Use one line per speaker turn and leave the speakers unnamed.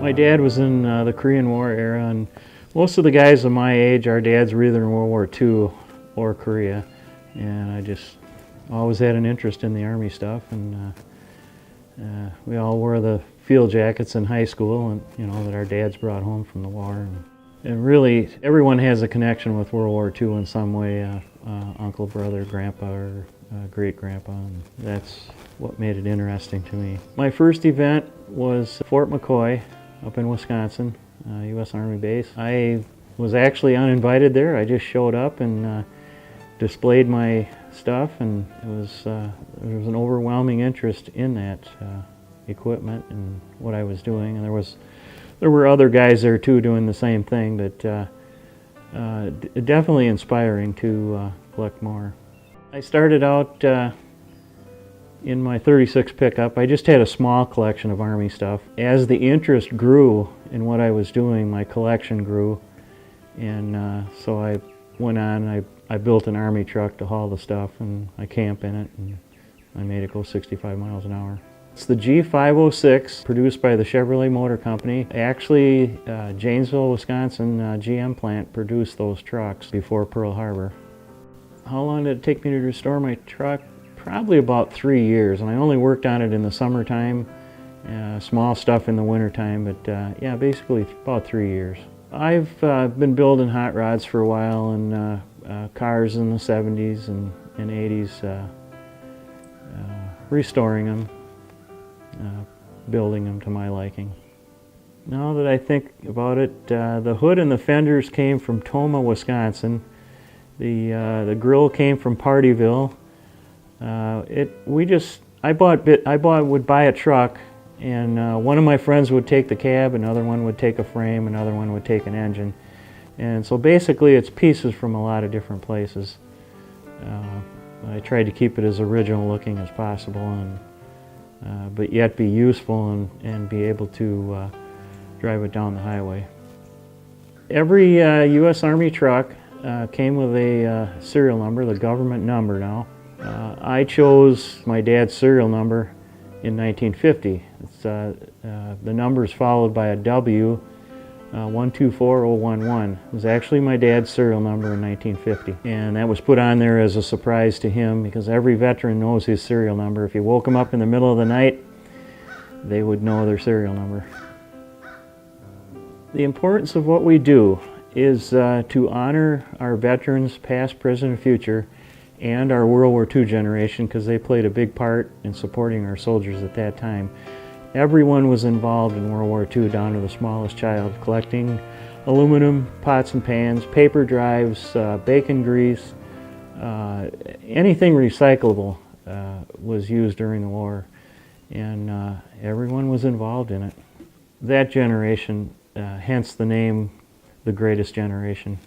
My dad was in the Korean War era, and most of the guys of my age, our dads were either in World War II or Korea, and I just always had an interest in the Army stuff, and we all wore the field jackets in high school, and that our dads brought home from the war. And really, everyone has a connection with World War II in some way, uncle, brother, grandpa, or great-grandpa, and that's what made it interesting to me. My first event was Fort McCoy up in Wisconsin, U.S. Army base. I was actually uninvited there. I just showed up and displayed my stuff, and there was an overwhelming interest in that equipment and what I was doing. And there were other guys there too doing the same thing, but definitely inspiring to collect more. I started out in my 36 pickup. I just had a small collection of Army stuff. As the interest grew in what I was doing, my collection grew, and so I went on. I built an Army truck to haul the stuff, and I camp in it, and I made it go 65 miles an hour. It's the G506, produced by the Chevrolet Motor Company. Actually, Janesville, Wisconsin GM plant produced those trucks before Pearl Harbor. How long did it take me to restore my truck? Probably about 3 years, and I only worked on it in the summertime, small stuff in the wintertime, but yeah, basically about 3 years. I've been building hot rods for a while, and cars in the 70s and 80s, restoring them, building them to my liking. Now that I think about it, the hood and the fenders came from Tomah, Wisconsin. The grill came from Partyville. I would buy a truck, and one of my friends would take the cab, another one would take a frame, another one would take an engine. And so basically it's pieces from a lot of different places. I tried to keep it as original looking as possible, and but yet be useful and be able to drive it down the highway. Every U.S. Army truck came with a serial number, the government number now. I chose my dad's serial number in 1950. It's, the number is followed by a W, 124011. It was actually my dad's serial number in 1950. And that was put on there as a surprise to him, because every veteran knows his serial number. If you woke them up in the middle of the night, they would know their serial number. The importance of what we do is to honor our veterans, past, present, and future, and our World War II generation, because they played a big part in supporting our soldiers at that time. Everyone was involved in World War II, down to the smallest child, collecting aluminum pots and pans, paper drives, bacon grease, anything recyclable was used during the war, and everyone was involved in it. That generation, hence the name, the greatest generation.